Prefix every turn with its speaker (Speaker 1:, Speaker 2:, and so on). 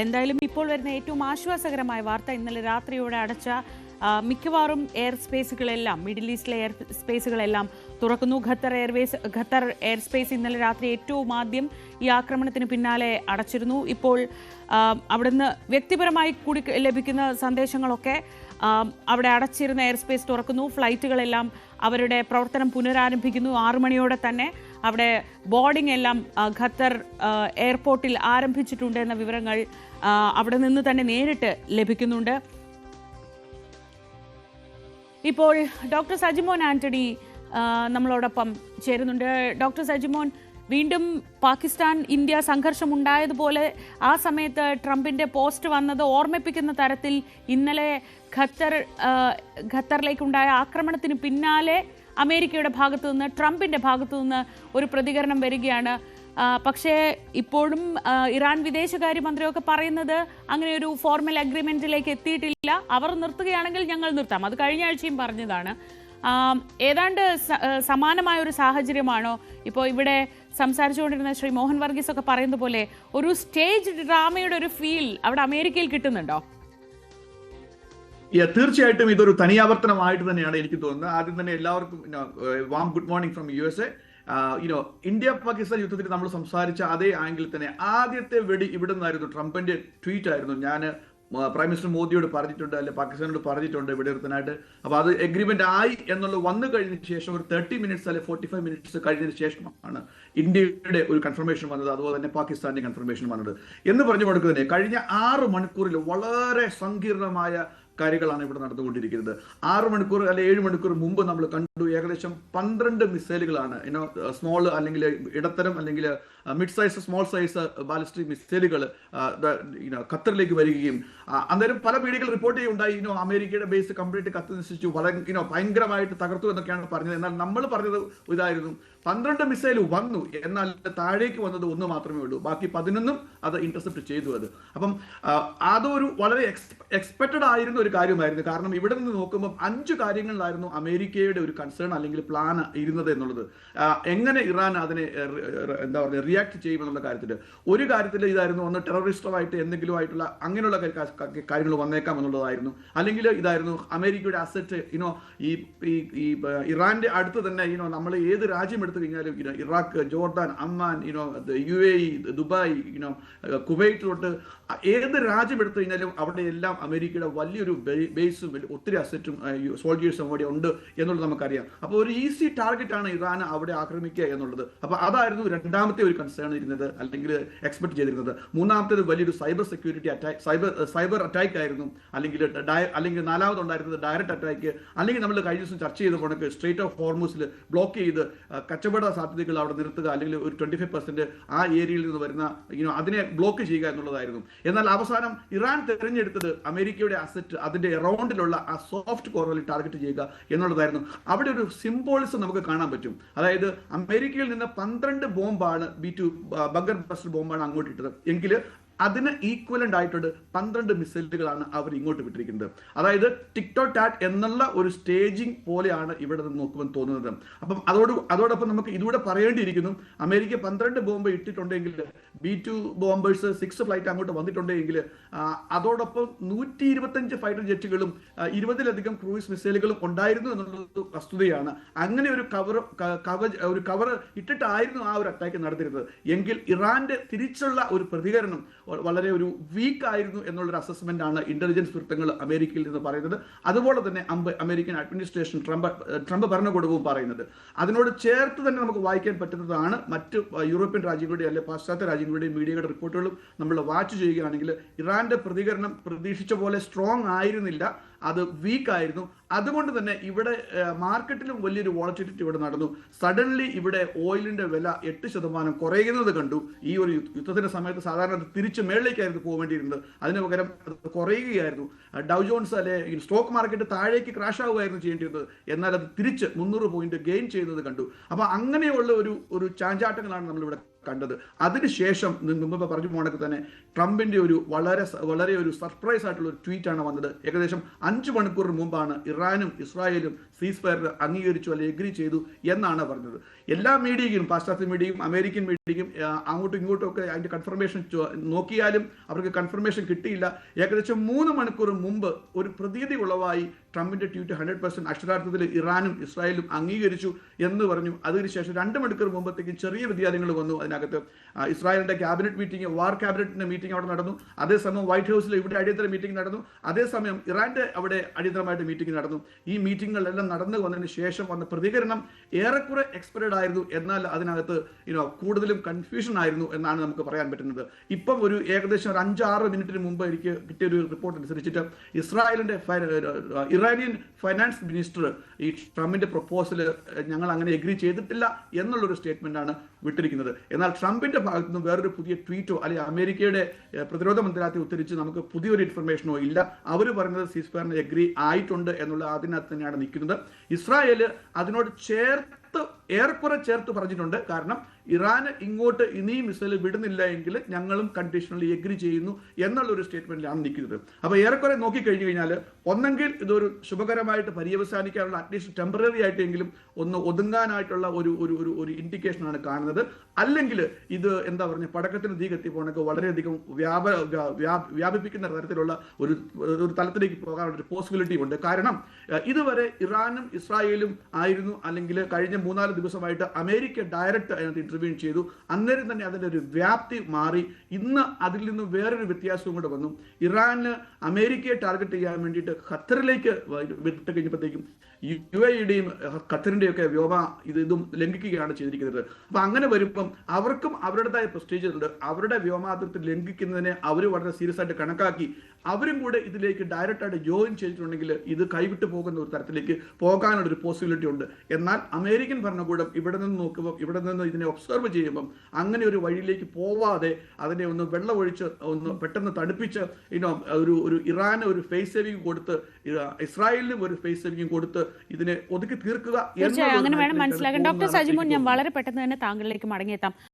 Speaker 1: എന്തായാലും ഇപ്പോൾ വരുന്ന ഏറ്റവും ആശ്വാസകരമായ വാർത്ത ഇന്നലെ രാത്രിയോടെ അടച്ച മിക്കവാറും എയർ സ്പേസുകളെല്ലാം മിഡിൽ ഈസ്റ്റിലെ എയർ സ്പേസുകളെല്ലാം തുറക്കുന്നു. ഖത്തർ എയർ സ്പേസ് ഇന്നലെ രാത്രി ഏറ്റവും ആദ്യം ഈ ആക്രമണത്തിന് പിന്നാലെ അടച്ചിരുന്നു. ഇപ്പോൾ അവിടുന്ന് വ്യക്തിപരമായി കൂടി ലഭിക്കുന്ന സന്ദേശങ്ങളൊക്കെ അവിടെ അടച്ചിരുന്ന എയർ സ്പേസ് തുറക്കുന്നു. ഫ്ലൈറ്റുകളെല്ലാം അവരുടെ പ്രവർത്തനം പുനരാരംഭിക്കുന്നു. 6 മണിയോടെ തന്നെ അവിടെ ബോർഡിംഗ് എല്ലാം ഖത്തർ എയർപോർട്ടിൽ ആരംഭിച്ചിട്ടുണ്ട് എന്ന വിവരങ്ങൾ അവിടെ നിന്ന് തന്നെ നേരിട്ട് ലഭിക്കുന്നുണ്ട്. ഇപ്പോൾ ഡോക്ടർ സജിമോൻ ആന്റണി നമ്മളോടൊപ്പം ചേരുന്നുണ്ട്. ഡോക്ടർ സജിമോൻ, വീണ്ടും പാകിസ്ഥാൻ ഇന്ത്യ സംഘർഷമുണ്ടായതുപോലെ ആ സമയത്ത് ട്രംപിന്റെ പോസ്റ്റ് വന്നത് ഓർമ്മിപ്പിക്കുന്ന തരത്തിൽ ഇന്നലെ ഖത്തറിലേക്കുണ്ടായ ആക്രമണത്തിന് പിന്നാലെ അമേരിക്കയുടെ ഭാഗത്തു നിന്ന് ട്രംപിന്റെ ഭാഗത്തു നിന്ന് ഒരു പ്രതികരണം വരികയാണ്. പക്ഷേ ഇപ്പോഴും ഇറാൻ വിദേശകാര്യമന്ത്രിയൊക്കെ പറയുന്നത് അങ്ങനെ ഒരു ഫോർമൽ അഗ്രിമെന്റിലേക്ക് എത്തിയിട്ടില്ല. അവർ നിർത്തുകയാണെങ്കിൽ ഞങ്ങൾ നിർത്താം. അത് കഴിഞ്ഞ ആഴ്ചയും പറഞ്ഞതാണ്. ഏതാണ്ട് സമാനമായ ഒരു സാഹചര്യമാണോ ഇപ്പോൾ ഇവിടെ സംസാരിച്ചുകൊണ്ടിരുന്ന ശ്രീ മോഹൻ വർഗീസ് ഒക്കെ പറയുന്നത് പോലെ ഒരു സ്റ്റേജ് ഡ്രാമയുടെ ഒരു ഫീൽ അവിടെ അമേരിക്കയിൽ കിട്ടുന്നുണ്ടോ?
Speaker 2: തീർച്ചയായിട്ടും ഇതൊരു തനിയാവർത്തനമായിട്ട് തന്നെയാണ് എനിക്ക് തോന്നുന്നത്. ആദ്യം തന്നെ എല്ലാവർക്കും warm good morning from USA. India Pakistan യുദ്ധത്തിൽ നമ്മൾ സംസാരിച്ച അതേ ആംഗിൾ തന്നെ ആദ്യത്തെ വെടി ഇവിടെ നിന്നായിരുന്നു. ട്രംപിന്റെ ട്വീറ്റ് ആയിരുന്നു. ഞാൻ പ്രൈം മിനിസ്റ്റർ മോദിയോട് പറഞ്ഞിട്ടുണ്ട്, അല്ലെ പാകിസ്ഥാനോട് പറഞ്ഞിട്ടുണ്ട് ഇവിടെ നിർത്താനായിട്ട്. അപ്പോൾ അത് എഗ്രിമെന്റ് ആയി എന്നുള്ളത് വന്നു കഴിഞ്ഞതിന് ശേഷം ഒരു 30 മിനിറ്റ്സ് അല്ലെ 45 മിനിറ്റ്സ് കഴിഞ്ഞതിന് ശേഷമാണ് ഇന്ത്യയുടെ ഒരു കൺഫർമേഷൻ വന്നത്, അതുപോലെ തന്നെ പാകിസ്ഥാന്റെ കൺഫർമേഷൻ വന്നത്. എന്ന് പറഞ്ഞു കൊടുക്കുന്നത് കഴിഞ്ഞ 6 മണിക്കൂറിൽ വളരെ സങ്കീർണമായ കാര്യങ്ങളാണ് ഇവിടെ നടന്നുകൊണ്ടിരിക്കുന്നത്. 6 മണിക്കൂർ അല്ലെ 7 മണിക്കൂർ മുമ്പ് നമ്മൾ കണ്ടു ഏകദേശം 12 മിസൈലുകളാണ് സ്മോൾ അല്ലെങ്കിൽ ഇടത്തരം അല്ലെങ്കിൽ mid size small size ballistic മിസൈലുകൾ ഖത്തറിലേക്ക് വരികയും അന്നേരം പല മീഡിയകൾ റിപ്പോർട്ട് ചെയ്യുണ്ടായി അമേരിക്കയുടെ ബേസ് കംപ്ലീറ്റ് കത്തി നശിച്ചു, ഭയങ്കരമായിട്ട് തകർത്തു എന്നൊക്കെയാണ് പറഞ്ഞത്. എന്നാൽ നമ്മൾ പറഞ്ഞത് ഇതായിരുന്നു, 12 മിസൈൽ വന്നു, എന്നാൽ താഴേക്ക് വന്നത് 1 മാത്രമേ ഉള്ളൂ, ബാക്കി 11 അത് ഇന്റർസെപ്റ്റ് ചെയ്തു. അപ്പം അതൊരു വളരെ എക്സ്പെക്റ്റഡ് ആയിരുന്ന ഒരു കാര്യമായിരുന്നു. കാരണം ഇവിടെ നിന്ന് നോക്കുമ്പോൾ 5 കാര്യങ്ങളിലായിരുന്നു അമേരിക്കയുടെ ഒരു കൺസേൺ അല്ലെങ്കിൽ പ്ലാൻ ഇരുന്നത് എന്നുള്ളത്. എങ്ങനെ ഇറാൻ അതിനെ എന്താ പറയുക റിയാക്ട് ചെയ്യുമെന്നുള്ള കാര്യത്തിൽ ഒരു കാര്യത്തിൽ ഇതായിരുന്നു, ഒന്ന് ടെററിസ്റ്റുമായിട്ട് എന്തെങ്കിലും ആയിട്ടുള്ള അങ്ങനെയുള്ള കാര്യങ്ങൾ വന്നേക്കാം എന്നുള്ളതായിരുന്നു. അല്ലെങ്കിൽ ഇതായിരുന്നു അമേരിക്കയുടെ അസറ്റ് ഈ ഇറാന്റെ അടുത്ത് തന്നെ നമ്മൾ ഏത് രാജ്യം എടുത്തു കഴിഞ്ഞാലും Iraq, Jordan, Amman, UAE, Dubai, Kuwait തൊട്ട് ഏത് രാജ്യം എടുത്തു കഴിഞ്ഞാലും അവിടെ എല്ലാം അമേരിക്കയുടെ വലിയൊരു ബേസും ഒത്തിരി അസറ്റും സോൾജേഴ്സും അവിടെ ഉണ്ട് എന്നുള്ളത് നമുക്കറിയാം. അപ്പോൾ ഒരു ഈസി ടാർഗറ്റ് ആണ് ഇറാൻ അവിടെ ആക്രമിക്കുക എന്നുള്ളത്. അപ്പോൾ അതായിരുന്നു രണ്ടാമത്തെ ഒരു കൺസേൺ ഇരുന്നത്, അല്ലെങ്കിൽ എക്സ്പെക്ട് ചെയ്തിരുന്നത്. മൂന്നാമത്തേത് വലിയൊരു cyber security attack, cyber attack ആയിരുന്നു. അല്ലെങ്കിൽ നാലാമതുണ്ടായിരുന്നത് ഡയറക്റ്റ് അറ്റാക്ക്, അല്ലെങ്കിൽ നമ്മൾ കഴിഞ്ഞ ദിവസം ചർച്ച ചെയ്ത കണക്ക് സ്ട്രേറ്റ് ഓഫ് ഹോർമൂസിൽ ബ്ലോക്ക് ചെയ്ത് കച്ചവട സാധ്യതകൾ അവിടെ നിർത്തുക, അല്ലെങ്കിൽ ഒരു 25% ആ ഏരിയയിൽ നിന്ന് വരുന്ന അതിനെ ബ്ലോക്ക് ചെയ്യുക എന്നുള്ളതായിരുന്നു. എന്നാൽ അവസാനം ഇറാൻ തിരഞ്ഞെടുത്തത് അമേരിക്കയുടെ അസറ്റ് അതിന്റെ അറൗണ്ടിലുള്ള ആ സോഫ്റ്റ് കോർണറിൽ ടാർഗറ്റ് ചെയ്യുക എന്നുള്ളതായിരുന്നു. അവിടെ ഒരു സിംബോളിസം നമുക്ക് കാണാൻ പറ്റും. അതായത് അമേരിക്കയിൽ നിന്ന് 12 ബോംബാണ് B2 ബങ്കർ ബസ്റ്റർ ബോംബാണ് അങ്ങോട്ട് ഇട്ടത് എങ്കിൽ അതിന് ഈക്വലന്റ് ആയിട്ടുണ്ട് 12 മിസൈലുകളാണ് അവർ ഇങ്ങോട്ട് വിട്ടിരിക്കുന്നത്. അതായത് ടിക്ടോ ടാറ്റ് എന്നുള്ള ഒരു സ്റ്റേജിങ് പോലെയാണ് ഇവിടെ നിന്ന് നോക്കുമ്പോൾ തോന്നുന്നത്. അപ്പം അതോടൊപ്പം നമുക്ക് ഇതുകൂടെ പറയേണ്ടിയിരിക്കുന്നു, അമേരിക്ക 12 ബോംബ് ഇട്ടിട്ടുണ്ടെങ്കിൽ B2 ബോംബേഴ്സ് 6 ഫ്ലൈറ്റ് അങ്ങോട്ട് വന്നിട്ടുണ്ടെങ്കിൽ അതോടൊപ്പം 125 ഫൈറ്റർ ജെറ്റുകളും 20ലധികം ക്രൂയിസ് മിസൈലുകളും ഉണ്ടായിരുന്നു എന്നുള്ളത് വസ്തുതയാണ്. അങ്ങനെ ഒരു കവർ ഇട്ടിട്ടായിരുന്നു ആ ഒരു അറ്റാക്ക് നടത്തിയിരുന്നത് എങ്കിൽ ഇറാന്റെ തിരിച്ചുള്ള ഒരു പ്രതികരണം വളരെ ഒരു വീക്ക് ആയിരുന്നു എന്നുള്ളൊരു അസസ്മെന്റ് ആണ് ഇന്റലിജൻസ് വൃത്തങ്ങൾ അമേരിക്കയിൽ നിന്ന് പറയുന്നത്. അതുപോലെ തന്നെ അമേരിക്കൻ അഡ്മിനിസ്ട്രേഷൻ ട്രംപ് ഭരണകൂടവും പറയുന്നത്. അതിനോട് ചേർത്ത് തന്നെ നമുക്ക് വായിക്കാൻ പറ്റുന്നതാണ് മറ്റ് യൂറോപ്യൻ രാജ്യങ്ങളുടെ അല്ലെങ്കിൽ പാശ്ചാത്യ രാജ്യങ്ങളുടെയും മീഡിയയുടെ റിപ്പോർട്ടുകളും നമ്മൾ വാച്ച് ചെയ്യുകയാണെങ്കിൽ ഇറാന്റെ പ്രതികരണം പ്രതീക്ഷിച്ച പോലെ സ്ട്രോങ് ആയിരുന്നില്ല, അത് വീക്ക് ആയിരുന്നു. അതുകൊണ്ട് തന്നെ ഇവിടെ മാർക്കറ്റിലും വലിയൊരു വോളറ്റിലിറ്റി ഇവിടെ നടന്നു. സഡൻലി ഇവിടെ ഓയിലിന്റെ വില 8% കുറയുന്നത് കണ്ടു. ഈ ഒരു യുദ്ധത്തിന്റെ സമയത്ത് സാധാരണ അത് തിരിച്ച് മേളിലേക്കായിരുന്നു പോകേണ്ടിയിരുന്നത്, അതിന് പകരം അത് കുറയുകയായിരുന്നു. ഡൗ ജോൺസ് അല്ലെ സ്റ്റോക്ക് മാർക്കറ്റ് താഴേക്ക് ക്രാഷ് ആവുകയായിരുന്നു ചെയ്യേണ്ടിയിരുന്നത്, എന്നാൽ അത് തിരിച്ച് 300 പോയിന്റ് ഗെയിൻ ചെയ്യുന്നത് കണ്ടു. അപ്പൊ അങ്ങനെയുള്ള ഒരു ചാഞ്ചാട്ടങ്ങളാണ് നമ്മളിവിടെ കണ്ടത്. അതിനുശേഷം മുമ്പ് പറഞ്ഞു പോകണക്ക് തന്നെ ട്രംപിന്റെ ഒരു വളരെ ഒരു സർപ്രൈസ് ആയിട്ടുള്ള ഒരു ട്വീറ്റ് ആണ് വന്നത്. ഏകദേശം 5 മണിക്കൂർ മുമ്പാണ് ഇറാനും ഇസ്രായേലും സീസ് ഫയർ അംഗീകരിച്ചു അല്ലെങ്കിൽ എഗ്രി ചെയ്തു എന്നാണ് പറഞ്ഞത്. എല്ലാ മീഡിയയും, പാശ്ചാത്യ മീഡിയയും അമേരിക്കൻ മീഡിയയും അങ്ങോട്ടും ഇങ്ങോട്ടും ഒക്കെ അതിന്റെ കൺഫർമേഷൻ നോക്കിയാലും അവർക്ക് കൺഫർമേഷൻ കിട്ടിയില്ല. ഏകദേശം 3 മണിക്കൂർ മുമ്പ് ഒരു പ്രതീതി ഉളവായി ട്രംപിന്റെ ട്വീറ്റ് 100% അക്ഷരാർത്ഥത്തിൽ ഇറാനും ഇസ്രായേലും അംഗീകരിച്ചു എന്ന് പറഞ്ഞു. അതിനുശേഷം 2 മണിക്കൂർ മുമ്പത്തേക്കും ചെറിയ വ്യതിയാനങ്ങൾ വന്നു. അതിനകത്ത് ഇസ്രായേലിന്റെ ക്യാബിനറ്റ് മീറ്റിംഗ്, വാർ ക്യാബിനറ്റിന്റെ മീറ്റിംഗ് അവിടെ നടന്നു. അതേസമയം വൈറ്റ് ഹൗസിൽ ഇവിടെ അടിയന്തര മീറ്റിംഗ് നടന്നു. അതേസമയം ഇറാന്റെ അവിടെ അടിയന്തരമായിട്ട് മീറ്റിംഗ് നടന്നു. ഈ മീറ്റിങ്ങുകളെല്ലാം നടന്നു വന്നതിന് ശേഷം വന്ന പ്രതികരണം ഏറെക്കുറെ എക്സ്പെക്റ്റഡ് ആയിരുന്നു. എന്നാൽ അതിനകത്ത് കൂടുതലും കൺഫ്യൂഷൻ ആയിരുന്നു എന്നാണ് നമുക്ക് പറയാൻ പറ്റുന്നത്. ഇപ്പം ഒരു ഏകദേശം 5-6 മിനിറ്റിന് മുമ്പ് എനിക്ക് കിട്ടിയ ഒരു റിപ്പോർട്ട് അനുസരിച്ചിട്ട് ഇസ്രായേലിന്റെ ഇറാനിയൻ ഫൈനാൻസ് മിനിസ്റ്റർ ഈ ട്രംപിന്റെ പ്രപ്പോസൽ ഞങ്ങൾ അങ്ങനെ എഗ്രി ചെയ്തിട്ടില്ല എന്നുള്ളൊരു സ്റ്റേറ്റ്മെന്റ് ആണ് വിട്ടിരിക്കുന്നത്. എന്നാൽ ട്രംപിന്റെ ഭാഗത്തു നിന്ന് വേറൊരു പുതിയ ട്വീറ്റോ അല്ലെങ്കിൽ അമേരിക്കയുടെ പ്രതിരോധ മന്ത്രാലയത്തെ ഉദ്ധരിച്ച് നമുക്ക് പുതിയൊരു ഇൻഫർമേഷനോ ഇല്ല. അവർ പറഞ്ഞത് സീസ് ഫയറിന് എഗ്രി ആയിട്ടുണ്ട് എന്നുള്ള അതിനകത്ത് തന്നെയാണ് നിൽക്കുന്നത്. ഇസ്രായേൽ അതിനോട് ഏറെക്കുറെ ചേർത്ത് പറഞ്ഞിട്ടുണ്ട്. കാരണം ഇറാൻ ഇങ്ങോട്ട് ഇനിയും മിസൈൽ വിടുന്നില്ല എങ്കിൽ ഞങ്ങളും കണ്ടീഷണലി എഗ്രി ചെയ്യുന്നു എന്നുള്ള ഒരു സ്റ്റേറ്റ്മെന്റിലാണ് നിൽക്കുന്നത്. അപ്പോൾ ഏറെക്കുറെ നോക്കിക്കഴിഞ്ഞു കഴിഞ്ഞാൽ ഒന്നെങ്കിൽ ഇതൊരു ശുഭകരമായിട്ട് പര്യവസാനിക്കാനുള്ള അറ്റ്ലീസ്റ്റ് ടെമ്പററി ആയിട്ടെങ്കിലും ഒന്ന് ഒതുങ്ങാനായിട്ടുള്ള ഒരു ഇൻഡിക്കേഷൻ ആണ് കാണുന്നത്. അല്ലെങ്കിൽ ഇത് എന്താ പറഞ്ഞ പടക്കത്തിന് തീ കത്തിപ്പോണൊക്കെ വളരെയധികം വ്യാപിപ്പിക്കുന്ന തരത്തിലുള്ള ഒരു തലത്തിലേക്ക് പോകാനുള്ള ഒരു പോസിബിലിറ്റി ഉണ്ട്. കാരണം ഇതുവരെ ഇറാനും ഇസ്രായേലും ആയിരുന്നു, അല്ലെങ്കിൽ കഴിഞ്ഞ 3-4 ദിവസമായിട്ട് അമേരിക്ക ഡയറക്റ്റ് അതിനകത്ത് ഇന്റർവ്യൂ ചെയ്തു. അന്നേരം തന്നെ അതിൻ്റെ ഒരു വ്യാപ്തി മാറി. ഇന്ന് അതിൽ നിന്നും വേറൊരു വ്യത്യാസവും കൂടെ വന്നു. ഇറാന് അമേരിക്കയെ ടാർഗറ്റ് ചെയ്യാൻ വേണ്ടിയിട്ട് ഖത്തറിലേക്ക് വിട്ട് കഴിഞ്ഞപ്പോഴത്തേക്കും UAEയുടെയും ഖത്തറിന്റെയും ഒക്കെ വ്യോമ ഇതും ലംഘിക്കുകയാണ് ചെയ്തിരിക്കുന്നത്. അപ്പൊ അങ്ങനെ വരുമ്പം അവർക്കും അവരുടേതായ പ്രസ്റ്റീജ് ഉണ്ട്. അവരുടെ വ്യോമാതിർത്തി ലംഘിക്കുന്നതിനെ അവർ വളരെ സീരിയസ് ആയിട്ട് കണക്കാക്കി അവരും കൂടെ ഇതിലേക്ക് ഡയറക്റ്റ് ആയിട്ട് ജോയിൻ ചെയ്തിട്ടുണ്ടെങ്കിൽ ഇത് കൈവിട്ട് പോകുന്ന ഒരു തരത്തിലേക്ക് പോകാനുള്ള ഒരു പോസിബിലിറ്റി ഉണ്ട്. എന്നാൽ അമേരിക്കൻ ഭരണകൂടം ഇവിടെ നിന്ന് നോക്കുമ്പോൾ, ഇവിടെ നിന്ന് ഇതിനെ ഒബ്സർവ് ചെയ്യുമ്പം അങ്ങനെ ഒരു വഴിയിലേക്ക് പോവാതെ അതിനെ ഒന്ന് വെള്ളമൊഴിച്ച് ഒന്ന് പെട്ടെന്ന് തണുപ്പിച്ച് ഒരു ഇറാന് ഒരു ഫേസ് സേവിങ് കൊടുത്ത് ഇസ്രായേലിനും ഒരു ഫേസ് സേവിങ് കൊടുത്ത് ഇതിനെ ഒതുക്കി തീർക്കുക.
Speaker 1: അങ്ങനെ വേണം മനസ്സിലാക്കാൻ. ഡോക്ടർ സജിമോൻ, ഞാൻ വളരെ പെട്ടെന്ന് തന്നെ താങ്കളിലേക്ക് മടങ്ങിയെത്താം.